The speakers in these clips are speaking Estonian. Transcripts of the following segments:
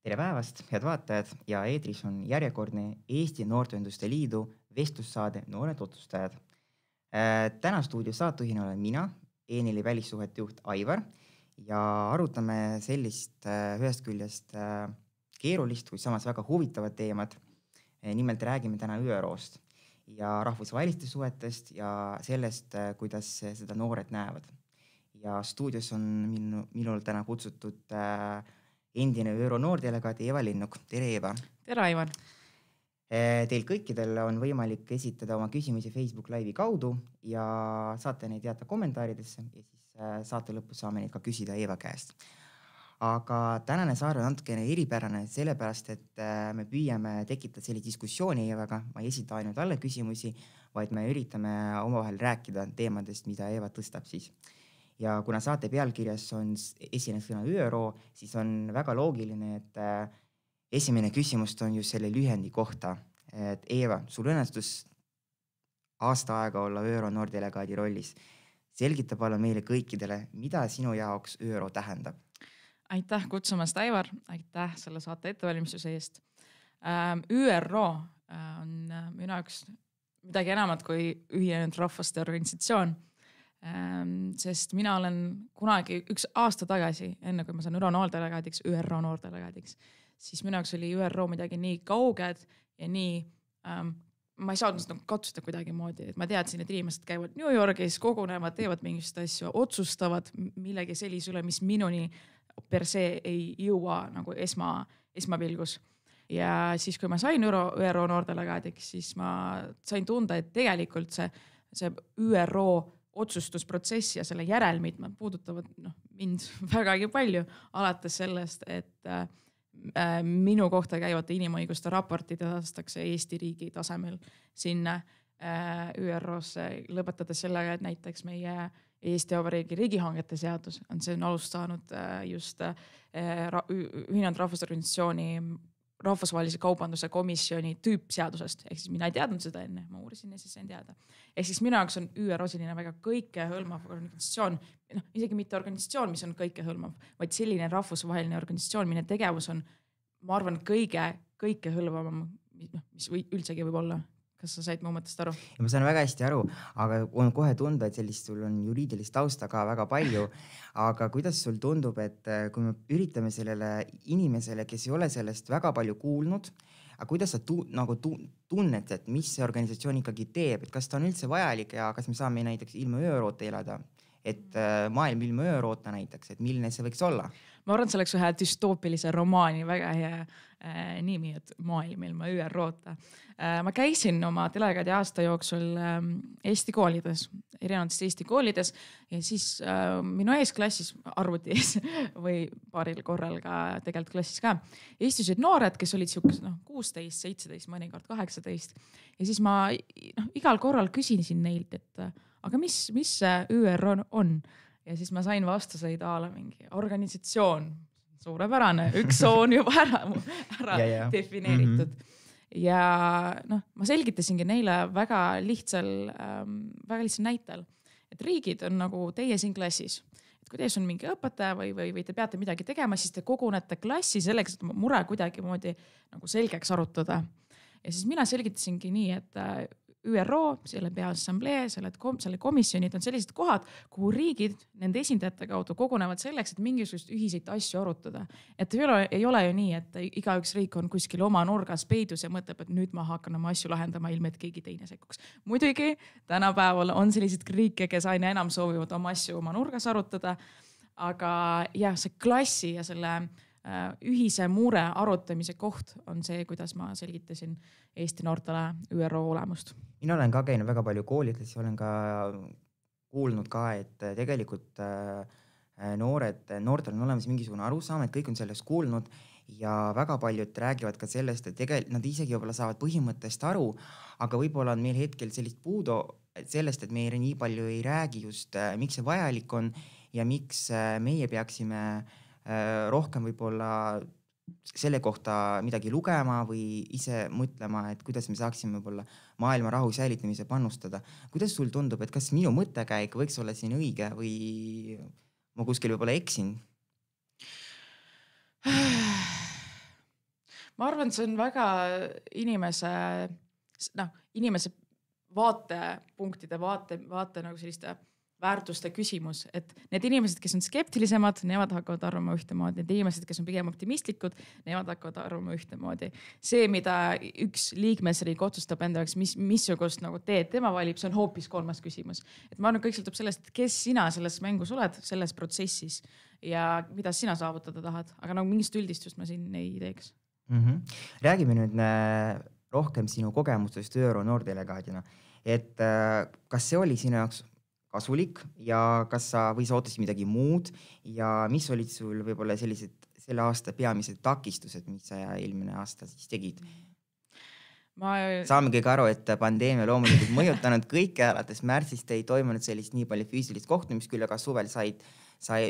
Tere päevast, head vaatajad ja eetris on järjekordne Eesti Noorteühenduste Liidu vestlussaade Noored otsustajad. Täna stuudios saatejuhina olen mina, ENIL-i välissuhete juht Aivar ja arutame sellist ühest küljest keerulist, kuid samas väga huvitavat teemat. Nimelt räägime täna ÜRO-st ja rahvusvahelistest suhetest ja sellest, kuidas seda noored näevad. Ja stuudios on minul täna kutsutud endine ÜRO noordelegaat Eeva Linnuk. Tere, Eeva! Tere, Aivar! Teil kõikidel on võimalik esitada oma küsimusi Facebook Live'i kaudu ja saate neid jätta kommentaaridesse ja siis saate lõpus saame neid ka küsida Eeva käest. Aga tänane saar on natukene eripärane sellepärast, et me püüame tekitada selle diskussiooni Eevaga. Ma ei esita ainult talle küsimusi, vaid me üritame omavahel rääkida teemadest, mida Eeva tõstab siis. Ja kuna saate pealkirjas on esimene sõna ÜRO, siis on väga loogiline, et esimene küsimus on just selle lühendi kohta. Et Eeva, sul õnnestus aasta aega olla ÜRO noordelegaadi rollis. Selgita palun meile kõikidele, mida sinu jaoks ÜRO tähendab? Aitäh kutsumast, Aivar! Aitäh selle saate ettevalmistuse eest. ÜRO on minu jaoks midagi enamat kui Ühinenud Rahvaste Organisatsioon. Sest mina olen kunagi üks aasta tagasi, enne kui ma saan ÜRO noordelegaadiks, siis minu jaoks oli ÜRO midagi nii kauged ja nii, ma ei saanud seda katsuda kuidagi moodi, et ma teadsin, et inimesed käivad New Yorgis, kogunevad, teevad mingist asju, otsustavad millegi sellise üle, mis minuni per se ei jõua nagu esmapilgus. Ja siis, kui ma sain ÜRO noordelegaadiks, siis ma sain tunda, et tegelikult see ÜRO otsustusprotsess ja selle järelmid puudutavad mind vägagi palju, alates sellest, et minu kohta käivate inimõiguste raportid edastakse Eesti riigi tasemel sinna ÜRO-sse, lõpetades sellega, et näiteks meie Eesti Vabariigi riigihangete seadus on alust saanud just Ühinenud Rahvaste Organisatsiooni rahvusvahelise kaubanduse komisjoni tüüpseadusest. Ehk siis mina ei teadnud seda enne, ma uurisin ja siis sain teada. Ehk siis minu jaoks on ÜRO selline väga kõikehõlmav organisatsioon, isegi mitte organisatsioon, mis on kõikehõlmav, vaid selline rahvusvaheline organisatsioon, mille tegevus on, ma arvan, kõikehõlmavam, mis üldsegi võib olla. Kas sa said mu mõttest aru? Ja ma saan väga hästi aru, aga on kohe tunda, et sellist sul on juriidilist tausta ka väga palju. Aga kuidas sul tundub, et kui me üritame sellele inimesele, kes ei ole sellest väga palju kuulnud, aga kuidas sa tunned, et mis see organisatsioon ikkagi teeb, et kas ta on üldse vajalik ja kas me saame näiteks ilma ÜRO-ta elada, et maailm ilma ÜRO-ta näiteks, et milline see võiks olla? Ma arvan, et see oleks ühe düstoopilise romaani väga hea nimi, et maailm ilma ÜRO-ta. Ma käisin oma delegaadi aasta jooksul Eesti koolides, erinevates Eesti koolides ja siis minu ees klassis arvuti ees või paaril korral ka tegelikult klassis ka. Istusid noored, kes olid 16, 17, mõnikord 18 ja siis ma igal korral küsisin neilt, et aga mis see ÜRO on? Ja siis ma sain vastuseid mingi organisatsioon, suurepärane, üks on juba ära defineeritud. Ja ma selgitasingi neile väga lihtsal näitel, et riigid on nagu teie siin klassis. Et kui tees on mingi õpetaja või te peate midagi tegema, siis te kogunete klassi selleks, et mure kuidagi moodi nagu selgeks arutada. Ja siis mina selgitasingi nii, et ÜRO, selle peaassamblee, selle komisjonid on sellised kohad, kuhu riigid nende esindajate kaudu kogunevad selleks, et mingisugust ühiseid asju arutada. Et ei ole ju nii, et iga üks riik on kuskil oma nurgas peidus ja mõtleb, et nüüd ma hakkan oma asju lahendama ilma, et keegi teine sekkuks. Muidugi tänapäeval on sellised riike, kes aina enam soovivad oma asju oma nurgas arutada, aga jah, see klassi ja selle ühise mure arutamise koht on see, kuidas ma selgitasin Eesti noortele ÜRO olemust. Mina olen ka käinud väga palju koolides ja olen ka kuulnud ka, et tegelikult noortel on olemas mingisugune arusaam, et kõik on sellest kuulnud ja väga paljud räägivad ka sellest, et nad isegi võib-olla saavad põhimõttest aru, aga võib-olla on meil hetkel sellist puudu sellest, et meile nii palju ei räägi just, miks see vajalik on ja miks meie peaksime rohkem võib-olla selle kohta midagi lugema või ise mõtlema, et kuidas me saaksime võib-olla maailma rahu säilitamise panustada. Kuidas sul tundub, et kas minu mõttekäik võiks olla siin õige või ma kuskil võib-olla eksin? ma arvan, et see on väga inimese vaatepunktide, vaate nagu selliste väärtuste küsimus, et need inimesed, kes on skeptilisemad, nemad hakkavad arvama ühtemoodi, need inimesed, kes on pigem optimistlikud, nemad hakkavad arvama ühtemoodi. See, mida üks liikmesriik otsustab enda jaoks, missugust nagu teed tema valib, see on hoopis kolmas küsimus. Et ma arvan, kõik sõltub sellest, et kes sina selles mängus oled, selles protsessis ja mida sina saavutada tahad, aga nagu mingist üldistust ma siin ei teeks. Räägime nüüd rohkem sinu kogemustest ÜRO noordelegaadina, et kas see oli sinu jaoks kasulik ja kas sa ootasid midagi muud ja mis olid sul võib-olla sellised selle aasta peamised takistused, mis sa eelmine aasta siis tegid? Saame kõik aru, et pandeemia loomulikult mõjutanud kõike, alates märtsist ei toimunud sellist nii palju füüsilist kohtumist, küll aga suvel sai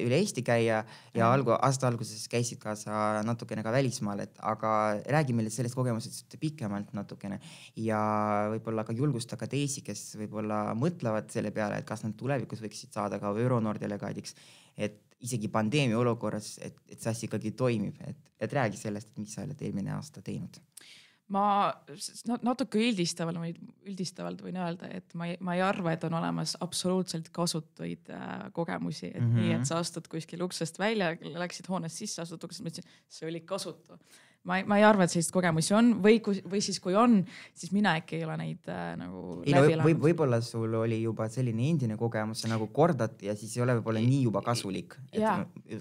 üle Eesti käia ja aasta alguses käisid ka sa natukene ka välismaal, aga räägi meile sellest kogemusest pikemalt natukene ja võib-olla ka julgusta ka teisi, kes võib-olla mõtlevad selle peale, et kas nad tulevikus võiksid saada ka ÜRO noordelegaadiks, et isegi pandeemia olukorras, et see asi ikkagi toimib, et räägi sellest, et mis sa oled eelmine aasta teinud. Ma natuke üldistavalt võin öelda, et ma ei arva, et on olemas absoluutselt kasutuid kogemusi, et nii, et sa astud kuskil uksest välja, läksid hoonest sisse, astud uksest, mõtlesin, see oli kasutu. Ma ei arva, et sellist kogemusi on või siis kui on, siis mina äkki ei ole neid nagu läbi elanud. Võib-olla sul oli juba selline endine kogemus, sa nagu kordad ja siis ei ole võib-olla nii juba kasulik.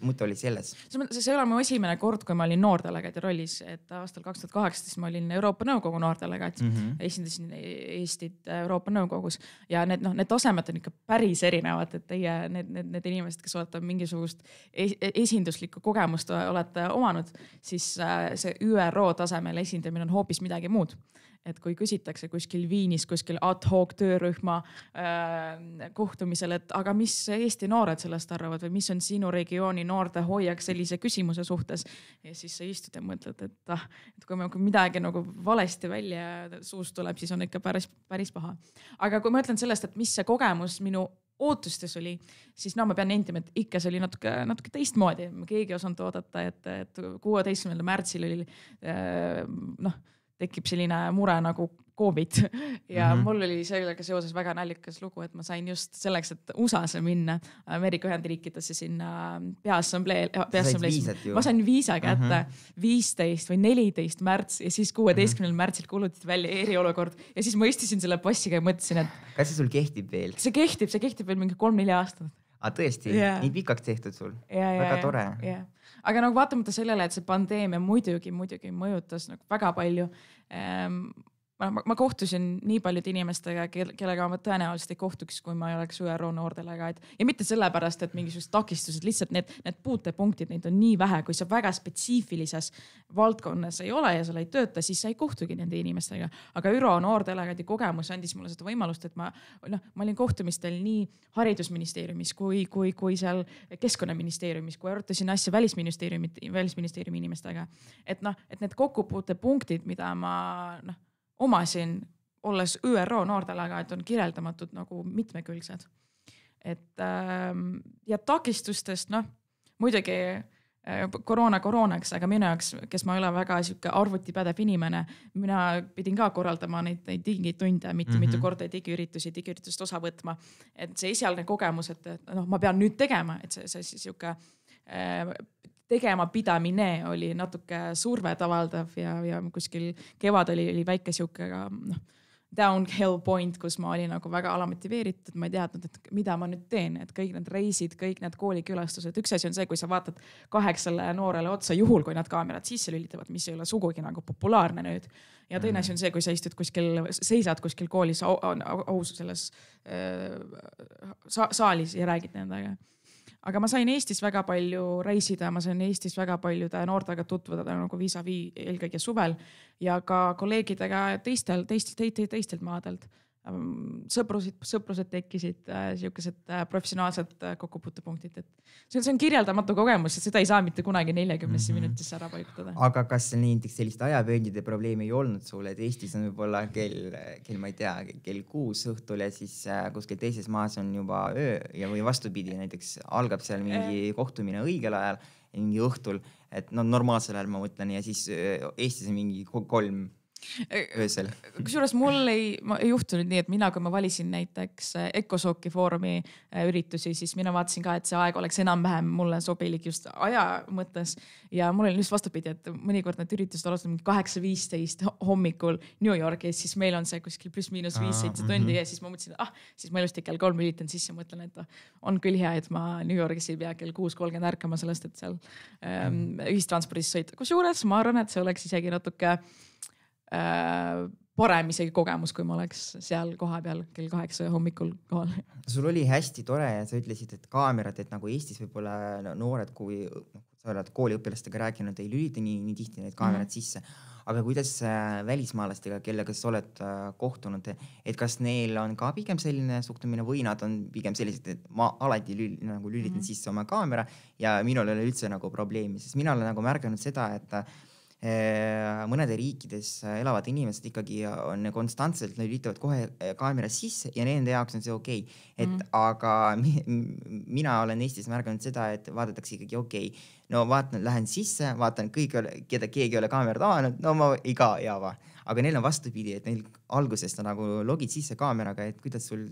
Mõte oli selles. See ei ole mu esimene kord, kui ma olin noordelegaadi rollis, et aastal 2018 ma olin Euroopa Nõukogu noordelegaat, esindasin Eestit Euroopa Nõukogus ja need tasemed on ikka päris erinevad, et teie, need inimesed, kes olete mingisugust esinduslikku kogemust olete omanud, siis see ÜRO tasemel esindamine on hoopis midagi muud. Et kui küsitakse kuskil Viinis, kuskil ad hoc töörühma kohtumisel, et aga mis Eesti noored sellest arvavad või mis on sinu regiooni noorte hoiak sellise küsimuse suhtes ja siis sa istud ja mõtled, et kui midagi nagu valesti välja suust tuleb, siis on ikka päris paha. Aga kui ma ütlen sellest, et mis see kogemus minu ootustes oli, siis ma pean nentima, et ikka see oli natuke teistmoodi. Keegi osanud oodata, et 16. märtsil oli, tekib selline mure nagu COVID ja mul oli sellega seoses väga naljakas lugu, et ma sain just selleks, et USA-se minna Ameerika Ühendriikidesse sinna peaassamblee. Ma sain viisa kätte 15 või 14 märts ja siis 16. märtsil kuulutati välja eriolukord ja siis ma istusin selle passiga ja mõtlesin, et kas see sul kehtib veel? See kehtib veel mingi 3-4 aastat. Tõesti? Nii pikaks tehtud sul? Väga tore. Aga nagu vaatamata sellele, et see pandeemia muidugi mõjutas nagu väga palju. Ma kohtusin nii paljude inimestega, kellega ma tõenäoliselt ei kohtuks, kui ma ei oleks ÜRO noordelegaat. Ja mitte sellepärast, et mingisugused takistused, lihtsalt need puutepunktid, neid on nii vähe, kui sa väga spetsiifilises valdkonnas ei ole ja seal ei tööta, siis sa ei kohtugi nende inimestega. Aga ÜRO noordelegaadi kogemus andis mulle seda võimalust, et ma olin kohtumistel nii haridusministeeriumis kui seal keskkonnaministeeriumis, kui arutasin asja välisministeeriumi inimestega. Et need kokkupuutepunktid, mida ma omasin, olles ÜRO noordelegaat, on kirjeldamatud nagu mitmekülgsed. Ja takistustest, muidugi koroonaks, aga minu jaoks, kes ma ei ole väga arvutipädev inimene, mina pidin ka korraldama neid digitunde, mitu korda digiüritust osa võtma. Et see esialgne kogemus, et ma pean nüüd tegema, et see siuke tegema pidamine oli natuke survet avaldav ja kuskil kevad oli väike siuke downhill point, kus ma olin nagu väga alamotiveeritud, ma ei teadnud, et mida ma nüüd teen, et kõik need reisid, kõik need koolikülastused. Üks asi on see, kui sa vaatad 8 noorele otsa juhul, kui nad kaamerad sisse lülitavad, mis ei ole sugugi nagu populaarne nüüd. Ja teine asi on see, kui sa istud seisad kuskil koolis aus selles saalis ja räägid nendega. Aga ma sain Eestis väga palju reisida, ma sain Eestis väga paljude noortega tutvuda nagu vis-a-vis eelkõige suvel ja ka kolleegidega teistelt maadelt. Sõprused tekkisid, siukesed professionaalsed kokkupuutepunktid. See on kirjeldamatu kogemus, et seda ei saa mitte kunagi 40 minutisse ära paigutada. Aga kas näiteks sellist ajavööndide probleemi ei olnud sul, et Eestis on võib-olla ma ei tea, kell 6 õhtul ja siis kuskil teises maas on juba öö ja või vastupidi, näiteks algab seal mingi kohtumine õigel ajal mingi õhtul, et no normaalsel ajal ma mõtlen ja siis Eestis on mingi 3 öösel. Kusjuures mul ei juhtunud nii, et mina, kui ma valisin näiteks Ecosooki foorumi üritusi, siis mina vaatasin ka, et see aeg oleks enam-vähem mulle sobilik just aja mõttes. Ja mul oli just vastupidi, et mõnikord need üritused alustavad 8:15 hommikul New Yorgis, siis meil on see kuskil +/- 5-7 tundi ja siis ma mõtlesin, siis ma ilusti kell 3 üritan sisse, mõtlen, et on küll hea, et ma New Yorgis ei pea kell 6:30 ärkama sellest, et seal ühistranspordis sõita. Kusjuures ma arvan, et see oleks isegi natuke parem isegi kogemus, kui ma oleks seal koha peal kell 8 hommikul kohal. Sul oli hästi tore ja sa ütlesid, et kaamerad, et nagu Eestis võib-olla noored, kui sa oled kooliõpilastega rääkinud, ei lülita nii tihti neid kaamerad sisse. Aga kuidas välismaalastega, kellega sa oled kohtunud, et kas neil on ka pigem selline suhtumine või nad on pigem sellised, et ma alati lülitan sisse oma kaamera ja minul ei ole üldse nagu probleemi, sest mina olen nagu märganud seda, et mõnede riikides elavad inimesed ikkagi on konstantselt, nad lülitavad kohe kaamera sisse ja nende jaoks on see okei. Aga mina olen Eestis märganud seda, et vaadatakse ikkagi no vaatan, lähen sisse, vaatan keda keegi ei ole kaamerat avanud, no ma ei ka java. Aga neil on vastupidi, et neil algusest on nagu logid sisse kaameraga, et kuidas sul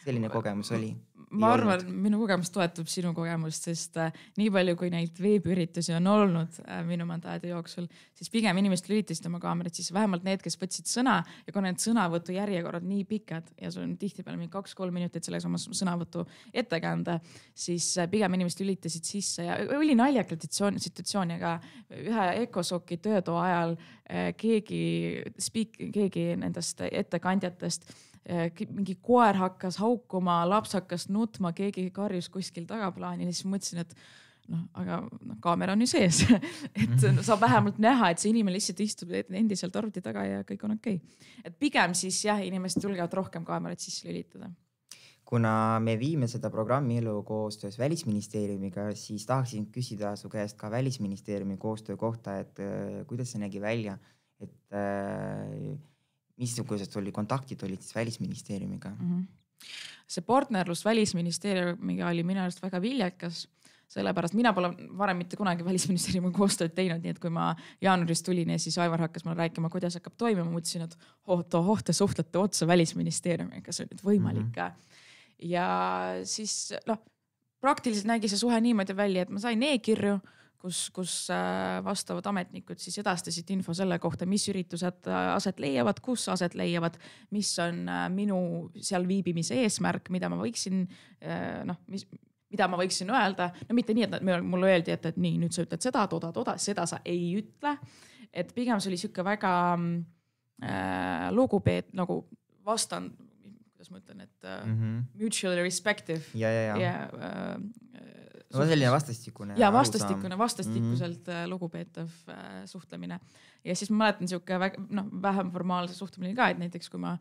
selline kogemus oli? Ma arvan, minu kogemus toetub sinu kogemust, sest nii palju, kui neid veebiüritusi on olnud minu mandaadi jooksul, siis pigem inimesed lülitasid oma kaamerat, siis vähemalt need, kes võtsid sõna ja kui need sõnavõtu järjekorrad nii pikad ja sul on tihtipeale mingi 2-3 minutit selleks oma sõnavõtu ettekande, siis pigem inimesed lülitasid sisse ja oli naljakalt situatsioon, aga ühe Ecosooki töötoa ajal keegi nendest ettekandjatest mingi koer hakkas haukuma, laps hakkas nutma, keegi karjus kuskil tagaplaanil ja siis mõtlesin, et aga kaamera on ju sees, et saab vähemalt näha, et see inimene lihtsalt istub endiselt arvuti taga ja kõik on okei. Et pigem siis jah, inimesed julgevad rohkem kaamerat sisse lülitada. Kuna me viime seda programmi elu koostöös Välisministeeriumiga, siis tahaksin küsida su käest ka Välisministeeriumi koostöö kohta, et kuidas see nägi välja, et missugused kontaktid olid siis Välisministeeriumiga? See partnerlus Välisministeeriumiga oli minu arust väga viljakas, sellepärast mina pole varem mitte kunagi Välisministeeriumi koostööd teinud, nii et kui ma jaanuaris tulin ja siis Aivar hakkas mulle rääkima, kuidas hakkab toimima, mõtlesin, et te suhtlete otse Välisministeeriumiga, see on nüüd võimalik. Ja siis praktiliselt nägi see suhe niimoodi välja, et ma sain e-kirju, kus vastavad ametnikud siis edastasid info selle kohta, mis üritused aset leiavad, kus aset leiavad, mis on minu seal viibimise eesmärk, mida ma võiksin öelda. No mitte nii, et mulle öeldi, et nii, nüüd sa ütled seda, seda sa ei ütle. Et pigem see oli siuke väga lugupeet, nagu vastand, kuidas ma ütlen, et mutually respective. No selline vastastikune. Ja vastastikuselt lugupeetav suhtlemine. Ja siis ma mäletan siuke vähem formaalse suhtlemine ka, et näiteks kui ma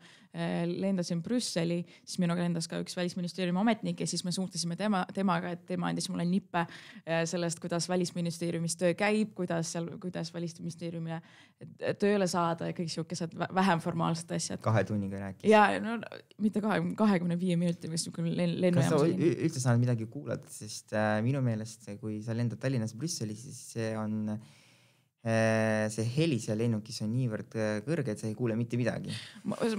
lendasin Brüsseli, siis minuga lendas ka üks Välisministeeriumi ametnik ja siis me suhtlesime temaga, et tema andis mulle nippe sellest, kuidas Välisministeeriumis töö käib, kuidas Välisministeeriumile tööle saada ja kõik siukesed vähem formaalsed asjad. 2 tunniga rääkis. Ja mitte 25 minuti või lennu. Kas sa üldse saanud midagi kuulata, sest minu meelest, kui sa lendad Tallinnas Brüsselis, siis see heli seal lennukis on niivõrd kõrge, et sa ei kuule mitte midagi.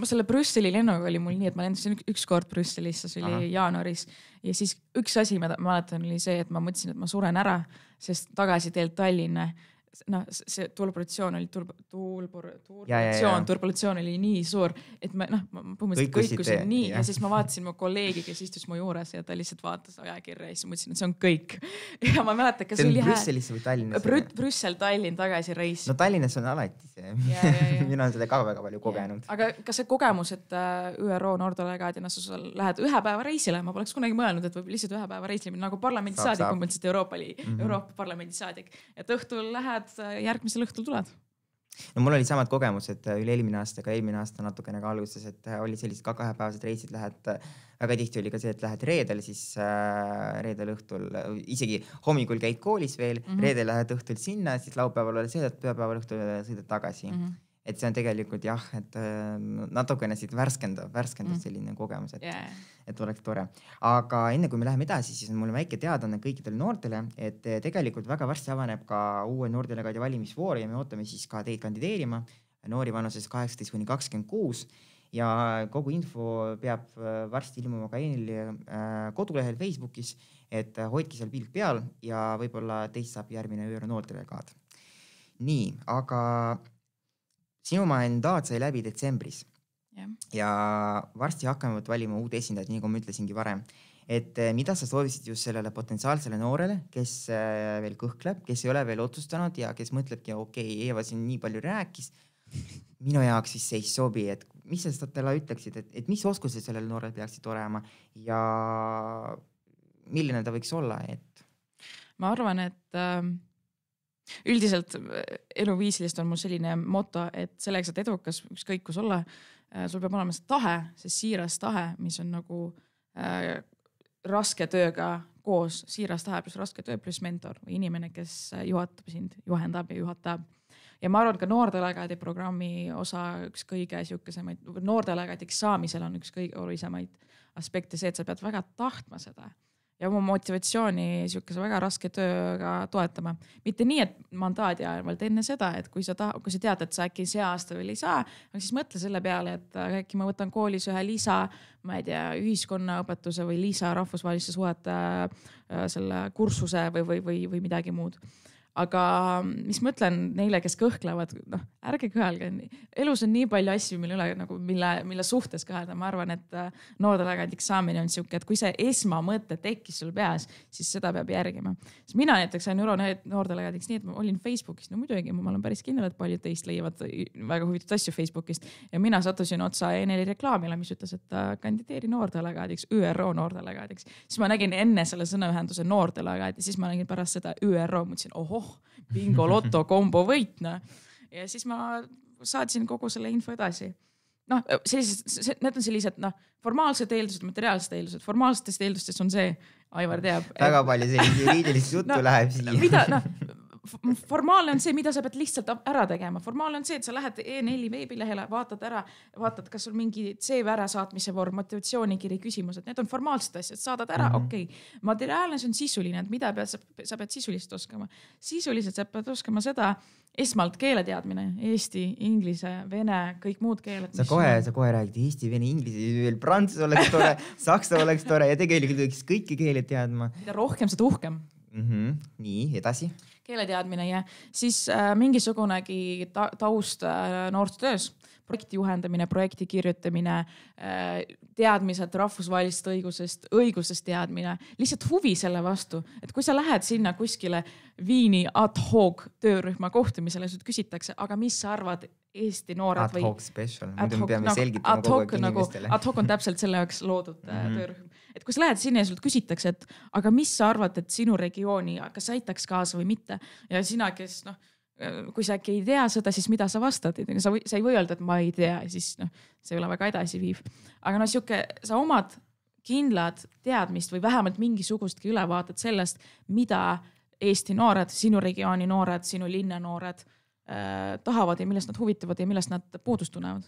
Selle Brüsseli lennuga oli mul nii, et ma lendasin üks kord Brüsselisse, see oli jaanuaris. Ja siis üks asi, ma mäletan, oli see, et ma mõtlesin, et ma suren ära, sest tagasi teelt Tallinna. See turbulatsioon oli nii suur, et ma põhimõtteliselt kõikusin nii ja siis ma vaatasin mu kolleegi, kes istus mu juures ja ta lihtsalt vaatas ajakirja ja siis mõtlesin, et see on kõik. Ja ma mäletan, kas oli Brüsselis või Tallinnas? Brüssel, Tallinn, tagasi reis. No Tallinnas on alati see. Mina olen seda ka väga palju kogenud. Aga kas see kogemus, et ÜRO Noordelegaadina sa lähed 1 päeva reisile, ma poleks kunagi mõelnud, et võib lihtsalt 1 päeva reisile nagu parlamendisaadik, põhimõtteliselt Euroopa parlamendisaadik, et õhtul lähed järgmisel õhtul tuled. No mul oli samad kogemused eelmine aasta natukene ka alguses, et oli sellised 2-päevased reisid, väga tihti oli ka see, et lähed reedel, siis reedel õhtul, isegi hommikul käid koolis veel, reedel lähed õhtul sinna, siis laupäeval sõidad, pühapäeval õhtul sõidad tagasi. et see on tegelikult jah, et natukene siit värskendab selline kogemus, et oleks tore. Aga enne kui me läheme edasi, siis on mul väike teadaanne kõikidele noortele, et tegelikult väga varsti avaneb ka uue noortelegaadi valimisvoor ja me ootame siis ka teid kandideerima noori vanuses 18–26 ja kogu info peab varsti ilmuma ka ENL-i kodulehel Facebookis, et hoidki seal pilk peal ja võib-olla teist saab järgmine ÜRO noortelegaat. Nii, aga sinu mandaat sai läbi detsembris ja varsti hakkame valima uud esindajad, nii kui ma ütlesingi varem. Et mida sa soovisid just sellele potentsiaalsele noorele, kes veel kõhkleb, kes ei ole veel otsustanud ja kes mõtlebki, okei, Eeva siin nii palju rääkis, minu jaoks siis see ei sobi, et mis sa talle ütleksid, et mis oskused sellele noorele peaksid olema ja milline ta võiks olla? Ma arvan, et üldiselt eluviisilist on mul selline moto, et selleks, et edukas ükskõik kus olla, sul peab olema see tahe, see siiras tahe, mis on nagu raske tööga koos, siiras tahe plus raske töö plus mentor või inimene, kes juhatab sind, juhendab ja juhatab. Ja ma arvan, ka noordelegaadi programmi osa üks kõige siukesemaid, noordelegaadiks saamisel on üks kõige olulisemaid aspekte see, et sa pead väga tahtma seda. Ja oma motivatsiooni siukese väga raske tööga toetama. Mitte nii, et mandaadi ajal, vaid enne seda, et kui sa tead, et sa äkki see aasta veel ei saa, siis mõtle selle peale, et äkki ma võtan koolis ühe lisa, ma ei tea, ühiskonnaõpetuse või lisa rahvusvaheliste suhete selle kursuse või midagi muud. Aga mis mõtlen neile, kes kõhklevad, ärge kõhelge. Elus on nii palju asju, mille suhtes kõhelda. Ma arvan, et noordelegaadiks saamine on siuke, et kui see esmamõte tekkis sul peas, siis seda peab järgima. Mina näiteks sain noordelegaadiks nii, et ma olin Facebookis. No muidugi, ma olen päris kindel, et paljud teist leiavad väga huvitatud asju Facebookist. Ja mina sattusin otsa ENL-i reklaamile, mis ütles, et kandideeri noordelegaadiks, ÜRO noordelegaadiks. Siis ma nägin enne selle sõnaühenduse noordelegaadi, siis ma nägin pärast seda ÜRO, mõtlesin, bingo, loto, kombo võitna. Ja siis ma saatsin kogu selle info edasi. Need on sellised formaalsed eeldused, materiaalsed eeldused. Formaalsetest eeldustest on see, Aivar teab. Väga palju sellist juriidilist juttu läheb siia. Formaalne on see, mida sa pead lihtsalt ära tegema. Formaalne on see, et sa lähed E4 veebilehele, vaatad, kas sul mingi CV ära saatmise vorm, motivatsioonikiri, küsimused. Need on formaalsed asjad, saadad ära, okei. Materiaalne on sisuline, et mida sa pead sisulist oskama. Sisuliselt sa pead oskama seda esmalt keeleteadmine, eesti, inglise, vene, kõik muud keeled. Sa kohe räägid eesti, vene, inglise, veel prantsuse oleks tore, saksa oleks tore ja tegelikult võiks kõiki keeled teadma. Mida rohkem, seda uhkem. Nii, edasi. Keeleteadmine ja siis mingisugunegi taust noortetöös, projekti juhendamine, projekti kirjutamine, teadmised rahvusvahelist õigusest teadmine, lihtsalt huvi selle vastu, et kui sa lähed sinna kuskile Viini ad hoc töörühma kohtumisele, sult küsitakse, aga mis sa arvad Eesti noored ad hoc special, muidu me peame selgitama kogu aeg inimestele. Ad hoc on täpselt selle jaoks loodud töörühm. Et kui sa lähed sinna ja sult küsitakse, et aga mis sa arvad, et sinu regiooni, kas aitaks kaasa või mitte? Ja sina, kes kui sa äkki ei tea seda, siis mida sa vastad? Sa ei või öelda, et ma ei tea, siis see ei ole väga edasi viiv. Aga sa omad kindlad teadmist või vähemalt mingisugustki ülevaated sellest, mida Eesti noored, sinu regiooni noored, sinu linna noored tahavad ja millest nad huvitavad ja millest nad puudust tunnevad.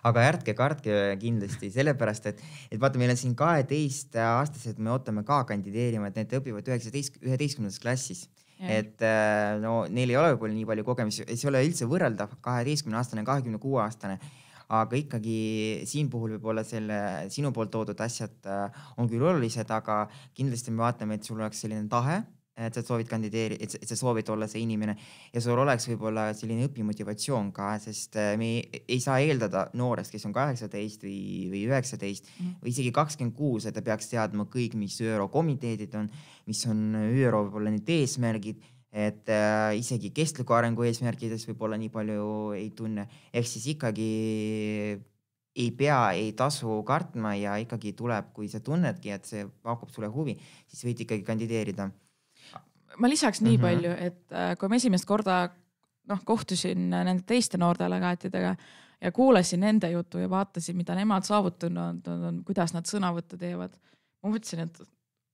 Aga ärtke kartke kindlasti, sellepärast, et vaata, meil on siin 12-aastased, me ootame ka kandideerima, et need õpivad 11. klassis. Et neil ei ole võib-olla nii palju kogemusi, see ei ole üldse võrreldav 12-aastane, 26-aastane, aga ikkagi siin puhul võib-olla sinu poolt toodud asjad on küll olulised, aga kindlasti me vaatame, et sul oleks selline tahe, et sa soovid kandideerida, et sa soovid olla see inimene ja sul oleks võib-olla selline õpimotivatsioon ka, sest me ei saa eeldada noorest, kes on 18 või 19 või isegi 26, et ta peaks teadma kõik, mis ÜRO komiteedid on, mis on ÜRO võib-olla need eesmärgid, et isegi kestliku arengu eesmärgides võib-olla nii palju ei tunne. Ehk siis ikkagi ei tasu kartma ja ikkagi tuleb, kui sa tunnedki, et see pakub sulle huvi, siis võid ikkagi kandideerida. Ma lisaks nii palju, et kui ma esimest korda kohtusin nende teiste noordelegaatidega ja kuulasin nende jutu ja vaatasin, mida nemad saavutanud on, kuidas nad sõnavõttu teevad. Ma mõtlesin, et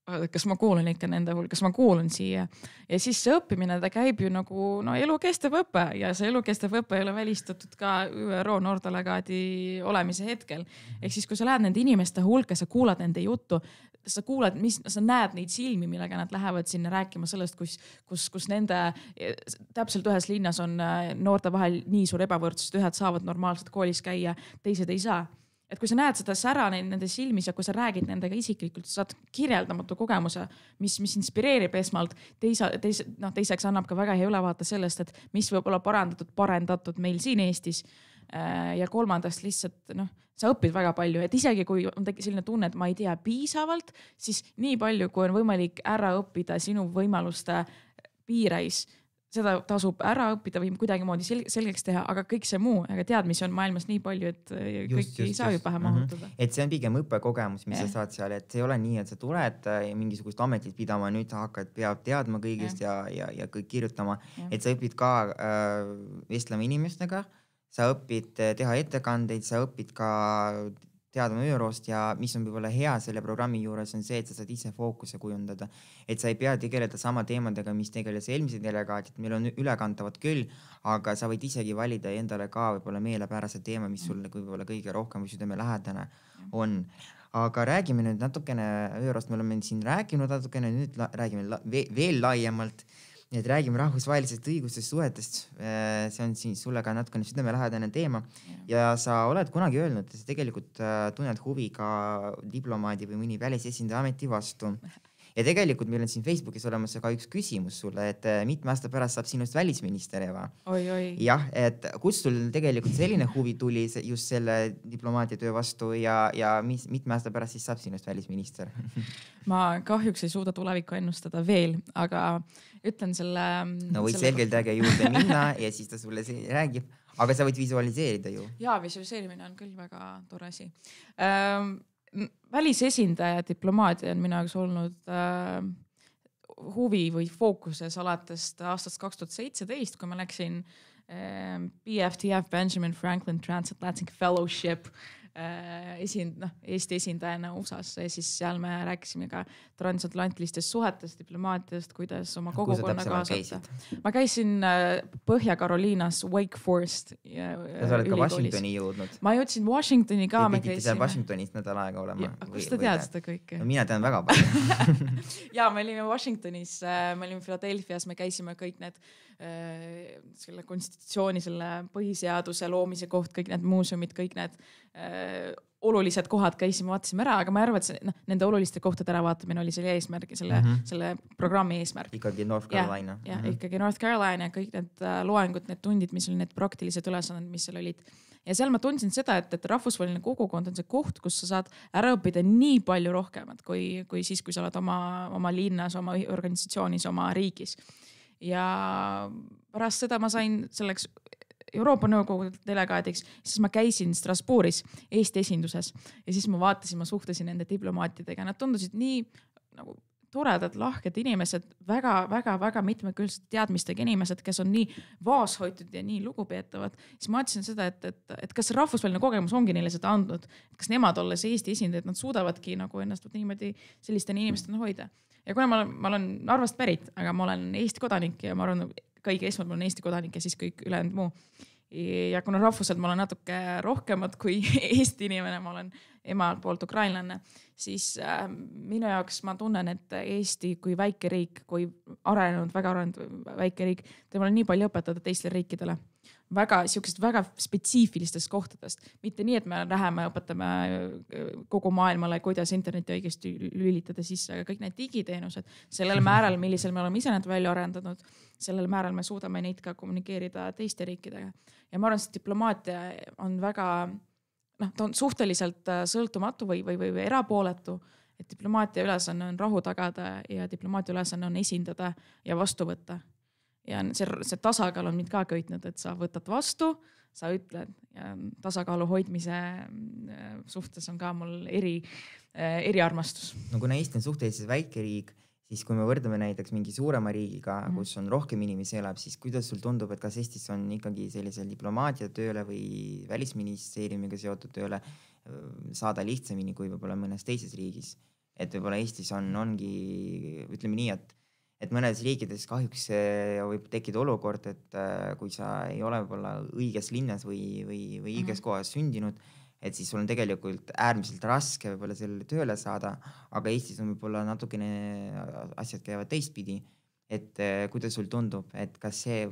kas ma kuulun ikka nende hulka, kas ma kuulun siia. Ja siis see õppimine, ta käib ju nagu elukestev õpe ja see elukestev õpe ei ole välistatud ka ÜRO noordelegaadi olemise hetkel. Ehk siis, kui sa lähed nende inimeste hulka, sa kuulad nende juttu, sa kuulad, sa näed neid silmi, millega nad lähevad sinna rääkima sellest, kus nende täpselt ühes linnas on noorte vahel nii suur ebavõrdsus, et ühed saavad normaalselt koolis käia, teised ei saa. Et kui sa näed seda sära nende silmis ja kui sa räägid nendega isiklikult, sa saad kirjeldamatu kogemuse, mis inspireerib esmalt, teiseks annab ka väga hea ülevaate sellest, et mis võib olla parendatud meil siin Eestis. Ja kolmandast lihtsalt, sa õpid väga palju, et isegi kui on selline tunne, et ma ei tea piisavalt, siis nii palju, kui on võimalik ära õppida sinu võimaluste piireis, seda tasub ära õppida või kuidagi moodi selgeks teha, aga kõik see muu, aga teadmisi on maailmas nii palju, et kõik ei saa ju pähe mahutada. Et see on pigem õppekogemus, mis sa saad seal, et see ei ole nii, et sa tuled mingisugust ametit pidama, nüüd sa peab teadma kõigest ja kõik kirjutama, et sa õpid ka vestlema inimestega, sa õpid teha ettekandeid, sa õpid ka teadma ÜRO-st ja mis on võib-olla hea selle programmi juures on see, et sa saad ise fookuse kujundada. Et sa ei pea tegeleda sama teemadega, mis tegeles eelmise delegaadid. Meil on ülekantavad küll, aga sa võid isegi valida endale ka võib-olla meelepärase teema, mis sulle võib-olla kõige rohkem või südamelähedane on. Aga räägime nüüd natukene ÜRO-st. Me oleme siin rääkinud natukene, nüüd räägime veel laiemalt. Nii et räägime rahvusvahelisest õigustest suhetest. See on siin sulle ka natukene südamelähedane teema. Ja sa oled kunagi öelnud, et sa tegelikult tunned huvi ka diplomaadi või mõni välisesindaja ameti vastu. Ja tegelikult meil on siin Facebookis olemas ka üks küsimus sulle, et mitme aasta pärast saab sinust välisminister, Eva. Oi. Jah, et kus sul tegelikult selline huvi tuli just selle diplomaatiatöö vastu ja mitme aasta pärast siis saab sinust välisminister? Ma kahjuks ei suuda tulevikku ennustada veel, aga ütlen selle... No võid selgelt äge juurde minna ja siis ta sulle räägib, aga sa võid visualiseerida ju. Jaa, visualiseerimine on küll väga tore asi. Välisesindaja diplomaatia on minu jaoks olnud huvi või fookuses alatest aastast 2017, kui ma läksin BFTF Benjamin Franklin Transatlantic Fellowship Eesti esindajana USA-sse ja siis seal me rääkisime ka transatlantilistest suhetest, diplomaatiast, kuidas oma kogukonna kaasata. Ma käisin Põhja-Karoliinas Wake Forest ja sa oled ka Washingtoni jõudnud. Ma jõudsin Washingtoni ka. Ja pidite seal Washingtonis nädal aega olema. Kus ta tead seda kõike? No mina tean väga palju. Ja me olime Washingtonis, me olime Philadelphias, me käisime kõik need selle konstitutsiooni, selle põhiseaduse loomise koht, kõik need muuseumid, kõik need olulised kohad käisime, vaatasime ära, aga ma arvan, et nende oluliste kohtade äravaatamine oli selle eesmärk, selle programmi eesmärk. Ikkagi North Carolina. Ja, ikkagi North Carolina, kõik need loengud, need tundid, mis olid need praktilised ülesanded, mis seal olid. Ja seal ma tundsin seda, et rahvusvaheline kogukond on see koht, kus sa saad ära õppida nii palju rohkemat kui siis, kui sa oled oma linnas, oma organisatsioonis, oma riigis. Ja pärast seda ma sain selleks Euroopa Nõukogu delegaadiks, siis ma käisin Strasbourgis Eesti esinduses ja siis ma vaatasin, ma suhtlesin nende diplomaatidega. Nad tundusid nii nagu toredad, lahked inimesed, väga mitmekülgsed teadmistega inimesed, kes on nii vaashoitud ja nii lugupeetavad. Siis ma vaatasin seda, et kas rahvusvaheline kogemus ongi neile seda andnud, kas nemad olles Eesti esindajad, nad suudavadki nagu ennast niimoodi selliste inimestena hoida. Ja kuna ma olen Narvast pärit, aga ma olen Eesti kodanik ja ma arvan, kõige esmalt ma olen Eesti kodanik ja siis kõik ülejäänud muu. Ja kuna rahvuselt ma olen natuke rohkemat kui Eesti inimene, ma olen emalt poolt ukrainlanne, siis minu jaoks ma tunnen, et Eesti kui väike riik, kui väga arenenud väike riik, temal on nii palju õpetada teistele riikidele. Väga spetsiifilistest kohtadest. Mitte nii, et me läheme õpetame kogu maailmale, kuidas interneti õigesti lülitada sisse, aga kõik need digiteenused, sellel määral, millisel me oleme ise need välja arendanud, sellel määral me suudame neid ka kommunikeerida teiste riikidega. Ja ma arvan, et diplomaatia on väga, ta on suhteliselt sõltumatu või erapooletu, et diplomaatia ülesanne on rahu tagada ja diplomaatia ülesanne on esindada ja vastu võtta. Ja see tasakaal on mind ka köitnud, et sa võtad vastu, sa ütled ja tasakaalu hoidmise suhtes on ka mul eriarmastus. No kuna Eesti on suhteliselt väike riik, siis kui me võrdame näiteks mingi suurema riigiga, kus on rohkem inimesi elab, siis kuidas sul tundub, et kas Eestis on ikkagi sellisel diplomaatia tööle või välisministeeriumiga seotud tööle saada lihtsamini kui võib-olla mõnes teises riigis? et võib-olla Eestis ongi, ütleme nii, et mõnedes riikides kahjuks võib tekkida olukord, et kui sa ei ole võib-olla õiges linnas või õiges kohas sündinud, et siis sul on tegelikult äärmiselt raske võib-olla selle tööle saada, aga Eestis on võib-olla natukene asjad käivad teistpidi. Et kuidas sul tundub, et kas see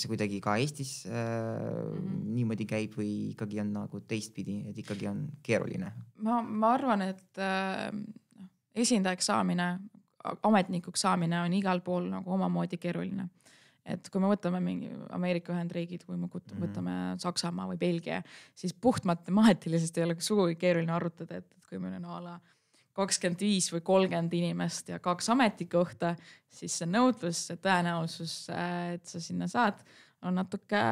kuidagi ka Eestis niimoodi käib või ikkagi on nagu teistpidi, et ikkagi on keeruline? Ma arvan, et esindajaks saamine, ametnikuks saamine on igal pool nagu omamoodi keeruline. Et kui me võtame mingi Ameerika Ühendriigid, kui me võtame Saksamaa või Belgia, siis puht matemaatiliselt ei ole sugugi keeruline arvutada, et kui meil on a la 25 või 30 inimest ja 2 ametikohta, siis see nõudlus, see tõenäosus, et sa sinna saad, on natuke